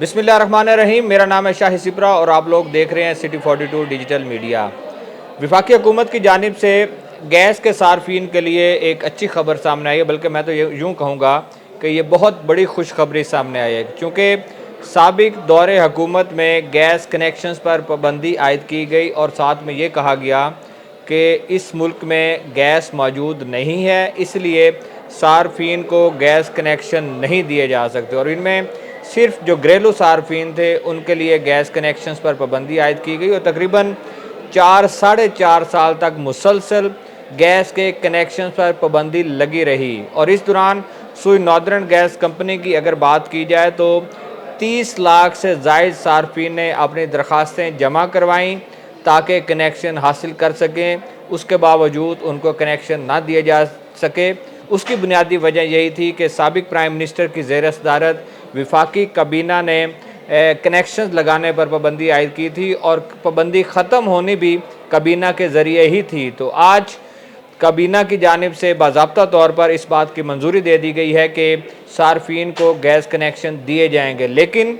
बिस्मिल्लाहिर्रहमानिर्रहीम। मेरा नाम है शाहिद सिपरा और आप लोग देख रहे हैं सिटी 42 डिजिटल मीडिया। वफाकी हुकूमत की जानिब से गैस के सार्फिन के लिए एक अच्छी खबर सामने आई है, बल्कि मैं तो यूँ कहूँगा कि ये बहुत बड़ी खुशखबरी सामने आई है, क्योंकि साबिक दौरे हुकूमत में गैस कनेक्शंस पर पाबंदी आयद की गई और साथ में ये कहा गया कि इस मुल्क में गैस मौजूद नहीं है, इसलिए सार्फिन को गैस कनेक्शन नहीं दिए जा सकते। और इनमें सिर्फ जो घरेलू सार्फिन थे उनके लिए गैस कनेक्शंस पर पाबंदी आयद की गई और तकरीबन 4 साढ़े 4 साल तक मुसलसल गैस के कनेक्शंस पर पाबंदी लगी रही। और इस दौरान सुई नॉर्दर्न गैस कंपनी की अगर बात की जाए तो 30 लाख से ज़ायद सार्फिन ने अपनी दरख्वास्तें जमा करवाईं ताकि कनेक्शन हासिल कर सकें। उसके बावजूद उनको कनेक्शन ना दिए जा सके। उसकी बुनियादी वजह यही थी कि साबिक प्राइम मिनिस्टर की ज़ेर सदारत वफाकी काबीना ने कनेक्शन लगाने पर पाबंदी आयद की थी और पाबंदी ख़त्म होनी भी काबीना के ज़रिए ही थी। तो आज काबीना की जानिब से बाज़ाब्ता तौर पर इस बात की मंजूरी दे दी गई है कि सार्फिन को गैस कनेक्शन दिए जाएंगे, लेकिन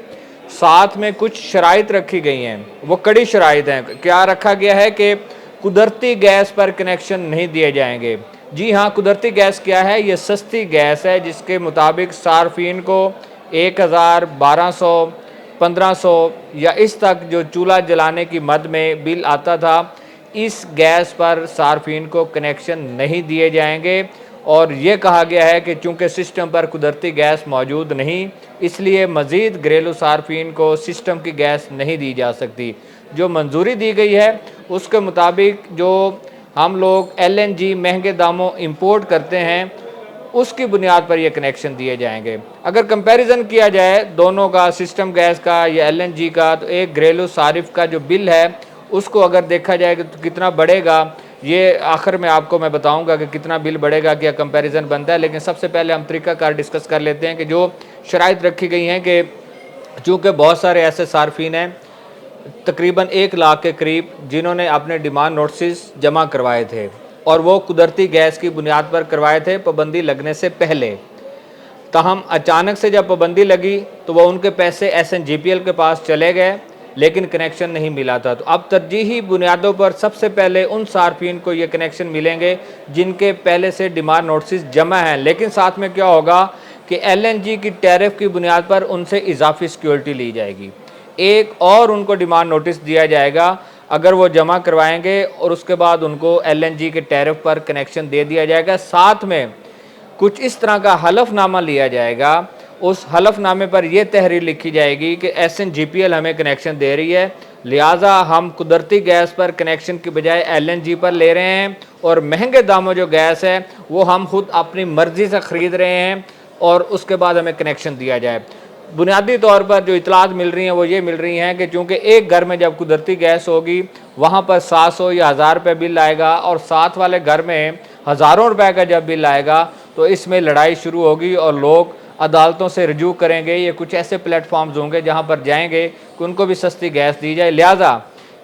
साथ में कुछ शराइत रखी गई हैं। वो कड़ी शराइत हैं। क्या रखा गया है कि कुदरती गैस पर कनेक्शन नहीं दिए जाएंगे। जी हाँ, कुदरती गैस क्या है? ये सस्ती गैस है जिसके मुताबिक सार्फिन को 1000, 1200, 1500 या इस तक जो चूल्हा जलाने की मद में बिल आता था, इस गैस पर सार्फिन को कनेक्शन नहीं दिए जाएंगे। और ये कहा गया है कि चूँकि सिस्टम पर कुदरती गैस मौजूद नहीं, इसलिए मज़ीद घरेलू सार्फिन को सिस्टम की गैस नहीं दी जा सकती। जो मंजूरी दी गई है उसके मुताबिक जो हम लोग LNG महंगे दामों इंपोर्ट करते हैं, उसकी बुनियाद पर ये कनेक्शन दिए जाएंगे। अगर कंपैरिजन किया जाए दोनों का, सिस्टम गैस का या LNG का, तो एक घरेलू सारिफ का जो बिल है उसको अगर देखा जाए तो कितना बढ़ेगा, ये आखिर में आपको मैं बताऊंगा कि कितना बिल बढ़ेगा, क्या कंपैरिजन बनता है। लेकिन सबसे पहले हम तरीक़ाकार डिस्कस कर लेते हैं कि जो शराइत रखी गई हैं कि चूँकि बहुत सारे ऐसे सार्फिन हैं, तकरीबन 1 लाख के करीब, जिन्होंने अपने डिमांड नोटिस जमा करवाए थे और वो कुदरती गैस की बुनियाद पर करवाए थे पाबंदी लगने से पहले। ताहम अचानक से जब पाबंदी लगी तो वो उनके पैसे SNGPL के पास चले गए, लेकिन कनेक्शन नहीं मिला था। तो अब तरजीही बुनियादों पर सबसे पहले उन सार्फिन को ये कनेक्शन मिलेंगे जिनके पहले से डिमांड नोटिस जमा हैं। लेकिन साथ में क्या होगा कि LNG की टैरिफ की बुनियाद पर उनसे इजाफी सिक्योरिटी ली जाएगी। एक और उनको डिमांड नोटिस दिया जाएगा अगर वो जमा करवाएंगे और उसके बाद उनको LNG के टैरिफ पर कनेक्शन दे दिया जाएगा। साथ में कुछ इस तरह का हलफनामा लिया जाएगा। उस हलफनामे पर यह तहरीर लिखी जाएगी कि SNGPL हमें कनेक्शन दे रही है, लिहाजा हम कुदरती गैस पर कनेक्शन की बजाय LNG पर ले रहे हैं और महंगे दामों जो गैस है वो हम खुद अपनी मर्ज़ी से ख़रीद रहे हैं और उसके बाद हमें कनेक्शन दिया जाए। बुनियादी तौर पर जो इतलात मिल रही हैं वो ये मिल रही हैं कि चूँकि एक घर में जब कुदरती गैस होगी वहाँ पर 700 या 1000 रुपये बिल आएगा और साथ वाले घर में हज़ारों रुपए का जब बिल आएगा तो इसमें लड़ाई शुरू होगी और लोग अदालतों से रजू करेंगे। ये कुछ ऐसे प्लेटफॉर्म्स होंगे जहाँ पर जाएंगे कि उनको भी सस्ती गैस दी जाए। लिहाजा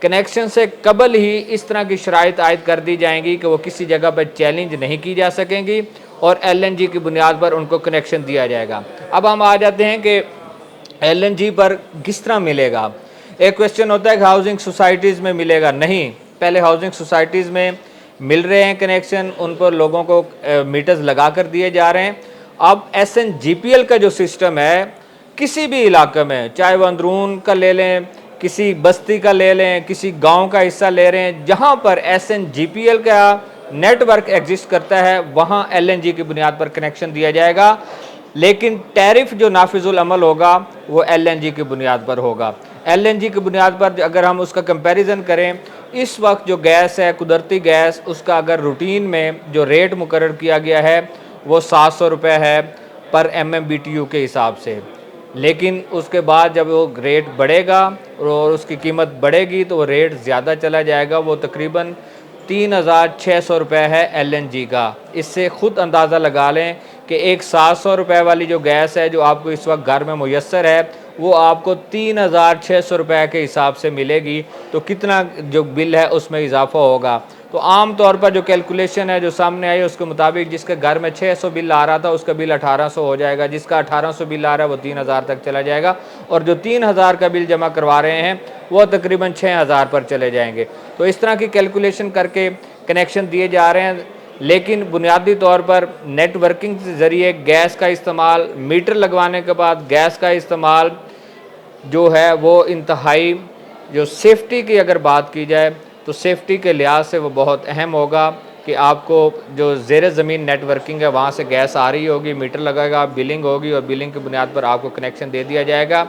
कनेक्शन से कबल ही इस तरह की शराइत आयद कर दी जाएंगी कि वो किसी जगह पर चैलेंज नहीं की जा सकेंगी और LNG की बुनियाद पर उनको कनेक्शन दिया जाएगा। अब हम आ जाते हैं कि LNG पर किस तरह मिलेगा। एक क्वेश्चन होता है कि हाउसिंग सोसाइटीज़ में मिलेगा। नहीं, पहले हाउसिंग सोसाइटीज़ में मिल रहे हैं कनेक्शन, उन पर लोगों को मीटर्स लगा कर दिए जा रहे हैं। अब SNGPL का जो सिस्टम है, किसी भी इलाके में, चाहे वो अंदरून का ले लें, किसी बस्ती का ले लें, किसी गांव का हिस्सा ले रहे हैं, जहां पर SNGPL का नेटवर्क एग्जिस्ट करता है वहां LNG की बुनियाद पर कनेक्शन दिया जाएगा। लेकिन टैरिफ जो नाफिजुल अमल होगा वो LNG की बुनियाद पर होगा। LNG की बुनियाद पर अगर हम उसका कंपैरिजन करें, इस वक्त जो गैस है कुदरती गैस, उसका अगर रूटीन में जो रेट मुकर्रर किया गया है वो 700 रुपये है पर MMBTU के हिसाब से। लेकिन उसके बाद जब वो रेट बढ़ेगा और उसकी कीमत बढ़ेगी तो वो रेट ज़्यादा चला जाएगा। वो तकरीबन 3600 रुपये है LNG का। इससे ख़ुद अंदाज़ा लगा लें कि एक 700 रुपये वाली जो गैस है जो आपको इस वक्त घर में मुयस्सर है, वो आपको 3,600 रुपये के हिसाब से मिलेगी। तो कितना जो बिल है उसमें इजाफा होगा। तो आम तौर पर जो कैलकुलेशन है जो सामने आई उसके मुताबिक जिसके घर में 600 बिल आ रहा था उसका बिल 1800 हो जाएगा, जिसका 1800 बिल आ रहा है वो 3000 तक चला जाएगा, और जो 3000 का बिल जमा करवा रहे हैं वो तकरीबन 6000 पर चले जाएंगे। तो इस तरह की कैलकुलेशन करके कनेक्शन दिए जा रहे हैं। लेकिन बुनियादी तौर पर नेटवर्किंग के ज़रिए गैस का इस्तेमाल, मीटर लगवाने के बाद गैस का इस्तेमाल जो है वो इंतहाई, जो सेफ्टी की अगर बात की जाए तो सेफ्टी के लिहाज से वो बहुत अहम होगा कि आपको जो ज़ेर ज़मीन नेटवर्किंग है वहाँ से गैस आ रही होगी, मीटर लगेगा, बिलिंग होगी और बिलिंग की बुनियाद पर आपको कनेक्शन दे दिया जाएगा।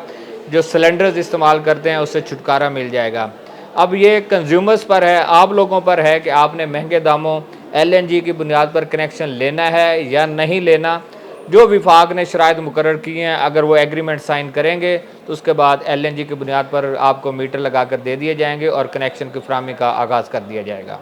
जो सिलेंडर्स इस्तेमाल करते हैं उससे छुटकारा मिल जाएगा। अब ये कंज्यूमर्स पर है, आप लोगों पर है कि आपने महंगे दामों LNG की बुनियाद पर कनेक्शन लेना है या नहीं लेना। जो विफाक ने शराइत मुकर्रर की हैं, अगर वो एग्रीमेंट साइन करेंगे तो उसके बाद LNG की बुनियाद पर आपको मीटर लगा कर दे दिए जाएंगे और कनेक्शन की फराहमी का आगाज़ कर दिया जाएगा।